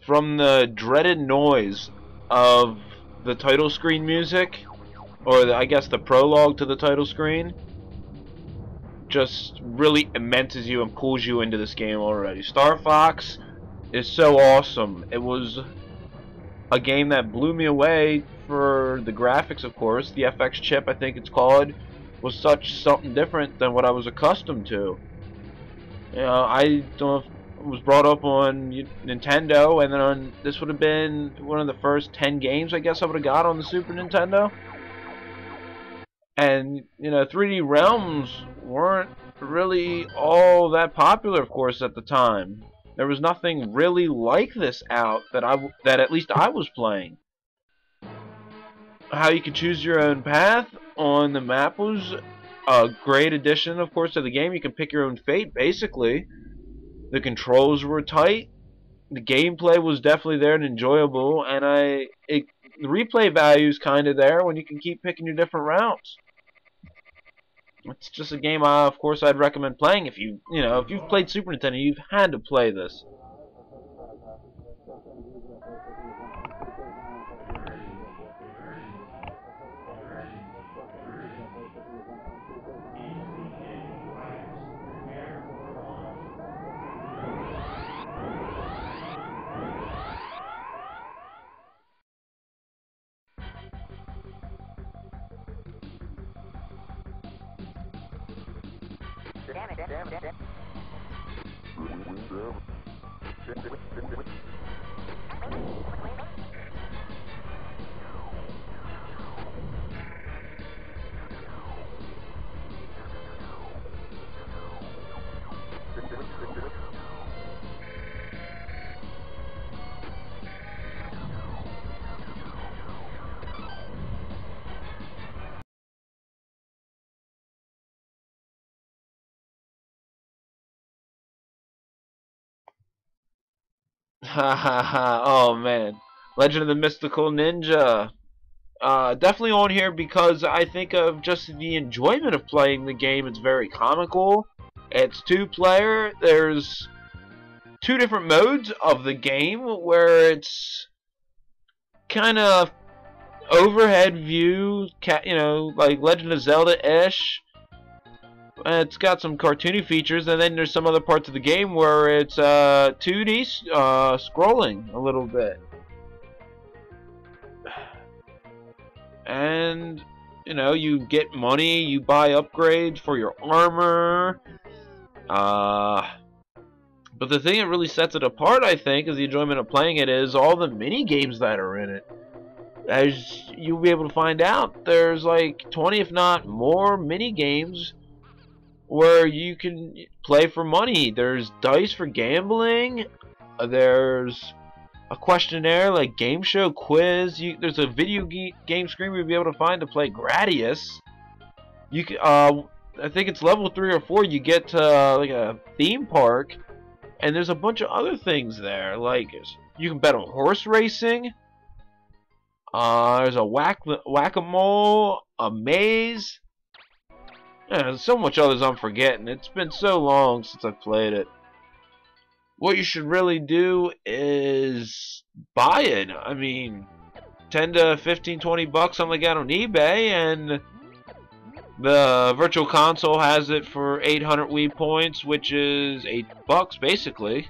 from the dreaded noise of the title screen music, or I guess the prologue to the title screen, just really immenses you and pulls you into this game already. Starfox is so awesome. It was a game that blew me away for the graphics, of course. The FX chip, I think it's called, was something different than what I was accustomed to. You know, I don't know if was brought up on Nintendo, and then this would have been one of the first 10 games I guess I would have got on the Super Nintendo. And, you know, 3D Realms weren't really all that popular, of course, at the time. There was nothing really like this out that at least I was playing. How you could choose your own path on the map was a great addition, of course, to the game. You can pick your own fate, basically. The controls were tight. The gameplay was definitely there and enjoyable, and the replay value is kind of there when you can keep picking your different routes. It's just a game, of course, I'd recommend playing if if you've played Super Nintendo, you've had to play this. Ha ha ha, oh man. Legend of the Mystical Ninja. Definitely on here because I think of just the enjoyment of playing the game. It's very comical. It's two-player. There's two different modes of the game where it's kind of overhead view, like Legend of Zelda-ish. It's got some cartoony features, and then there's some other parts of the game where it's 2D scrolling a little bit. And you get money, you buy upgrades for your armor. But the thing that really sets it apart, I think, is the enjoyment of playing it is all the mini games that are in it. As you'll be able to find out, there's like 20, if not more, mini games where you can play for money. There's dice for gambling. There's a questionnaire, like game show quiz. There's a video game screen you'll be able to find to play Gradius. You can, I think it's level 3 or 4. You get to like a theme park, and there's a bunch of other things there. Like you can bet on horse racing. There's a whack-a-mole, a maze. Yeah, there's so much others I'm forgetting. It's been so long since I've played it. What you should really do is buy it. I mean, 10 to 15, 20 bucks, something like that on eBay, and the Virtual Console has it for 800 Wii points, which is $8 basically.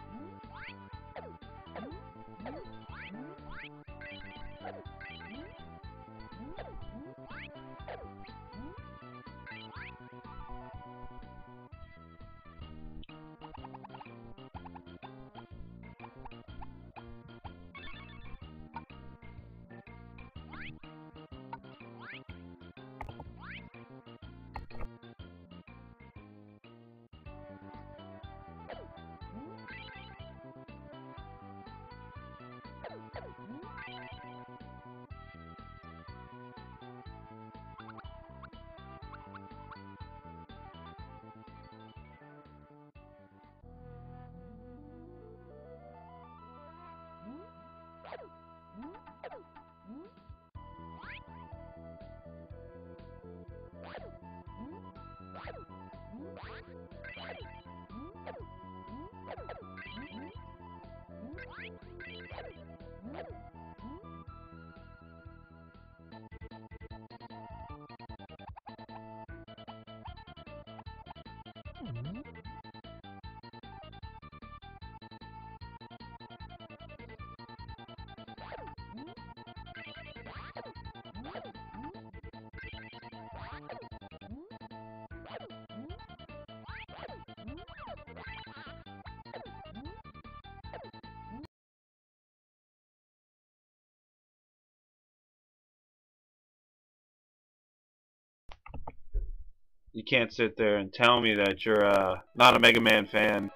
You can't sit there and tell me that you're not a Mega Man fan.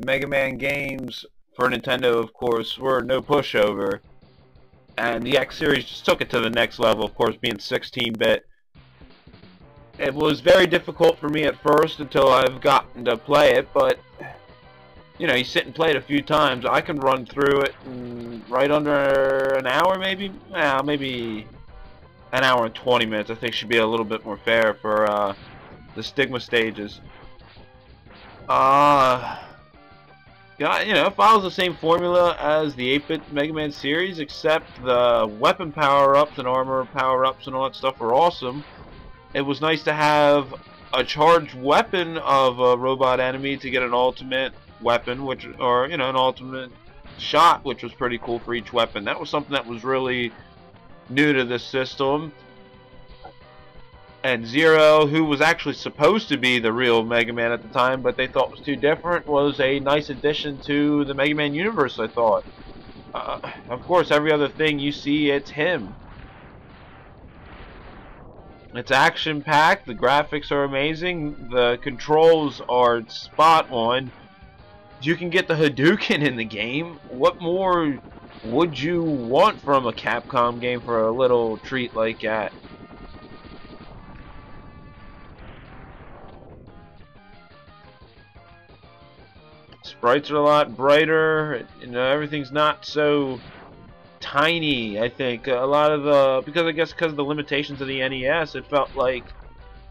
Mega Man games for Nintendo, of course, were no pushover. And the X series just took it to the next level, of course, being 16-bit. It was very difficult for me at first until I've gotten to play it, but you know, you sit and play it a few times, I can run through it in right under an hour, maybe? Well, maybe an hour and 20 minutes. I think should be a little bit more fair for the Stigma stages. Yeah, you know, it follows the same formula as the 8-bit Mega Man series, except the weapon power-ups and armor power-ups and all that stuff are awesome. It was nice to have a charged weapon of a robot enemy to get an ultimate weapon, or you know, an ultimate shot, which was pretty cool for each weapon. That was something that was really new to this system. And Zero, who was actually supposed to be the real Mega Man at the time, but they thought was too different, was a nice addition to the Mega Man universe, I thought. Of course, every other thing you see, it's him. It's action-packed, the graphics are amazing, the controls are spot on. You can get the Hadouken in the game. What more would you want from a Capcom game for a little treat like that? Sprites are a lot brighter, you know, everything's not so tiny. I think a lot of the, because of the limitations of the NES, it felt like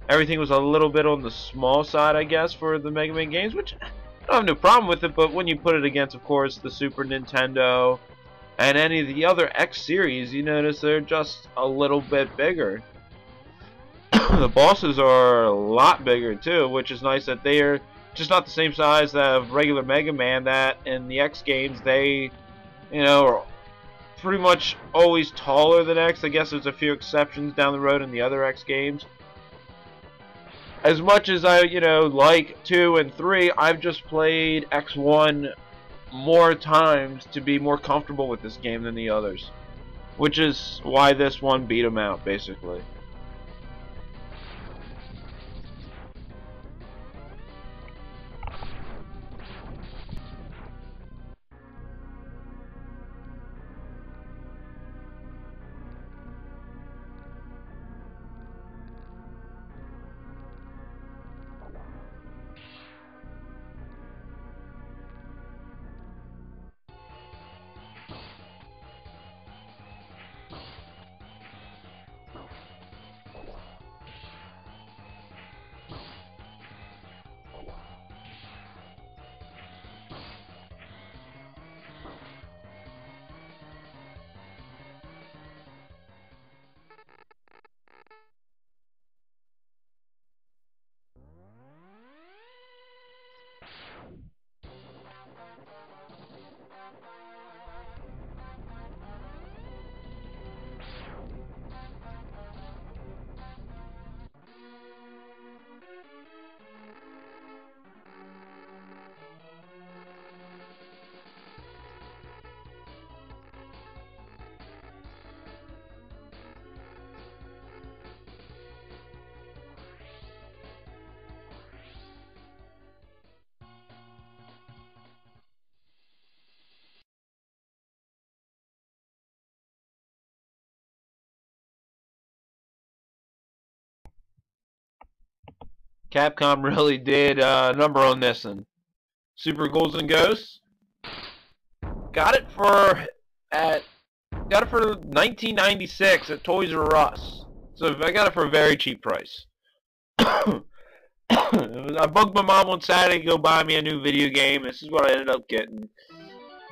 everything was a little bit on the small side, I guess, for the Mega Man games, which I don't have no problem with it, but when you put it against, of course, the Super Nintendo and any of the other X series, you notice they're just a little bit bigger. The bosses are a lot bigger too, which is nice that they're just not the same size of regular Mega Man, that in the X games they, you know, are pretty much always taller than X. I guess there's a few exceptions down the road in the other X games. As much as I, you know, like 2 and 3, I've just played X1 more times to be more comfortable with this game than the others. Which is why this one beat them out, basically. Capcom really did a number on this one. Super Ghouls and Ghosts. Got it for 1996 at Toys R Us. So I got it for a very cheap price. I bugged my mom on Saturday to go buy me a new video game. This is what I ended up getting.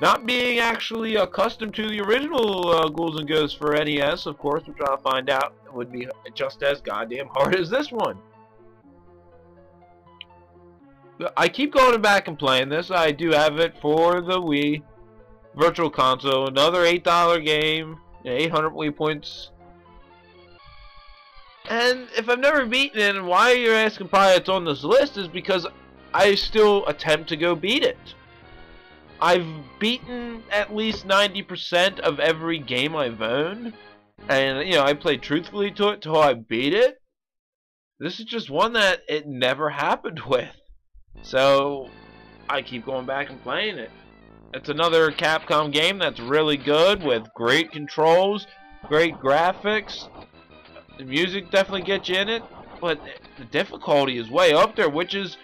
Not being actually accustomed to the original Ghouls and Ghosts for NES, of course, which I'll find out would be just as goddamn hard as this one. I keep going back and playing this. I do have it for the Wii Virtual Console. Another $8 game, 800 Wii points. And if I've never beaten it, and why you're asking why it's on this list is because I still attempt to go beat it. I've beaten at least 90% of every game I've owned. And, you know, I played truthfully to it till I beat it. This is just one that it never happened with. So I keep going back and playing it. It's another Capcom game that's really good with great controls, great graphics. The music definitely gets you in it, but the difficulty is way up there, which is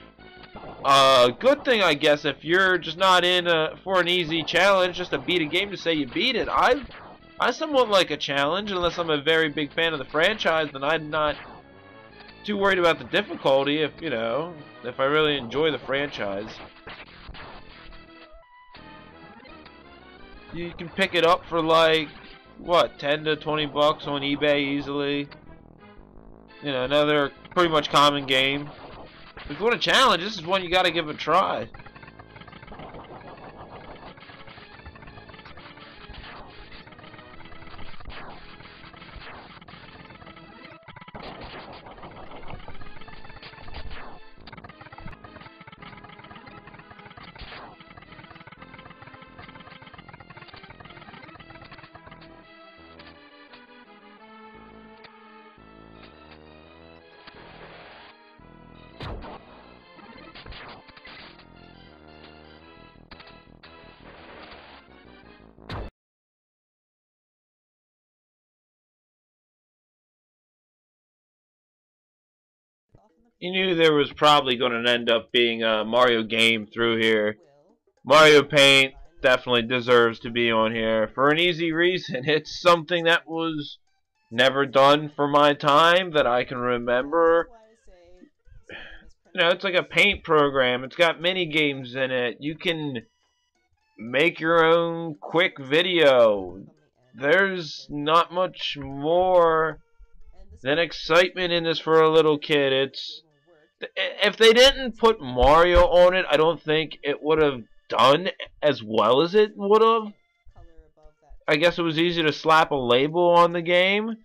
a good thing, I guess, if you're just not in for an easy challenge, just to beat a game to say you beat it. I somewhat like a challenge, unless I'm a very big fan of the franchise, then I'm not too worried about the difficulty if, you know, if I really enjoy the franchise. You can pick it up for like, what, 10 to 20 bucks on eBay easily. You know, another pretty much common game. If you want a challenge, this is one you gotta give a try. You knew there was probably going to end up being a Mario game through here. Mario Paint definitely deserves to be on here for an easy reason. It's something that was never done for my time that I can remember. You know, it's like a paint program. It's got mini games in it. You can make your own quick video. There's not much more than excitement in this for a little kid. It's if they didn't put Mario on it, I don't think it would have done as well as it would have. I guess it was easy to slap a label on the game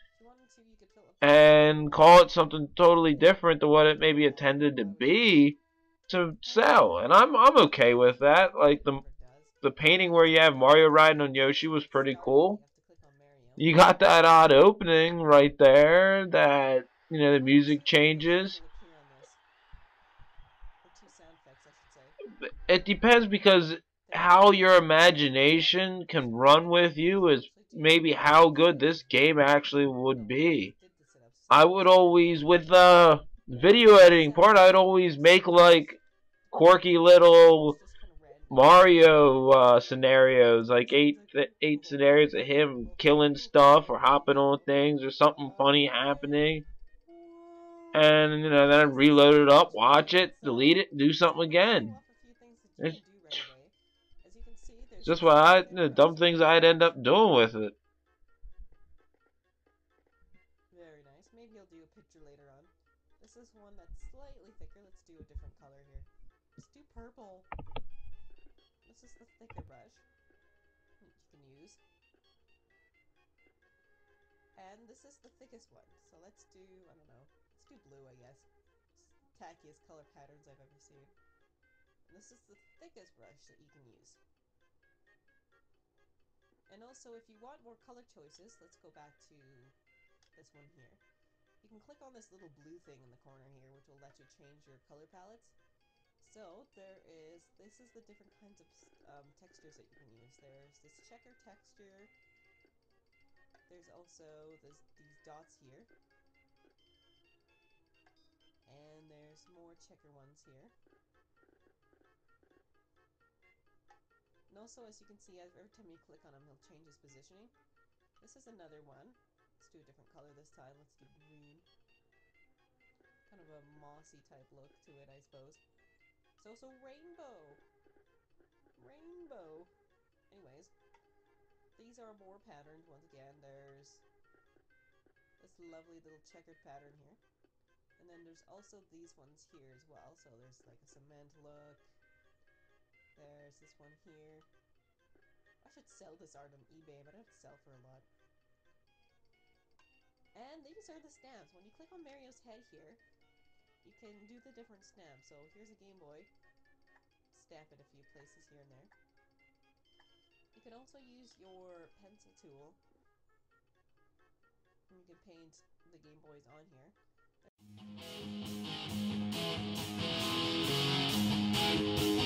and call it something totally different to what it maybe intended to be to sell, and I'm okay with that. Like the painting where you have Mario riding on Yoshi was pretty cool. You got that odd opening right there that, you know, the music changes. It depends because how your imagination can run with you is maybe how good this game actually would be. I would always, with the video editing part, I'd always make like quirky little Mario scenarios, like eight scenarios of him killing stuff or hopping on things or something funny happening. And, you know, then I'd reload it up, watch it, delete it, do something again. It's just the dumb things I'd end up doing with it. Very nice. Maybe I'll do a picture later on. This is one that's slightly thicker. Let's do a different color here. Let's do purple. This is the thicker brush you can use. And this is the thickest one. So let's do, I don't know, let's do blue, I guess. It's the tackiest color patterns I've ever seen. And this is the thickest brush that you can use. And also, if you want more color choices, let's go back to this one here. You can click on this little blue thing in the corner here, which will let you change your color palettes. So this is the different kinds of textures that you can use. There's this checker texture. There's also these dots here. And there's more checker ones here. And also, as you can see, every time you click on him, he'll change his positioning. This is another one. Let's do a different color this time. Let's do green. Kind of a mossy type look to it, I suppose. It's also rainbow. Rainbow. Anyways, these are more patterns. Once again, there's this lovely little checkered pattern here. And then there's also these ones here as well. So there's like a cement look. There's this one here. I should sell this art on eBay, but I don't sell for a lot. And these are the stamps. When you click on Mario's head here, you can do the different stamps. So here's a Game Boy. Stamp it a few places here and there. You can also use your pencil tool. And you can paint the Game Boys on here. And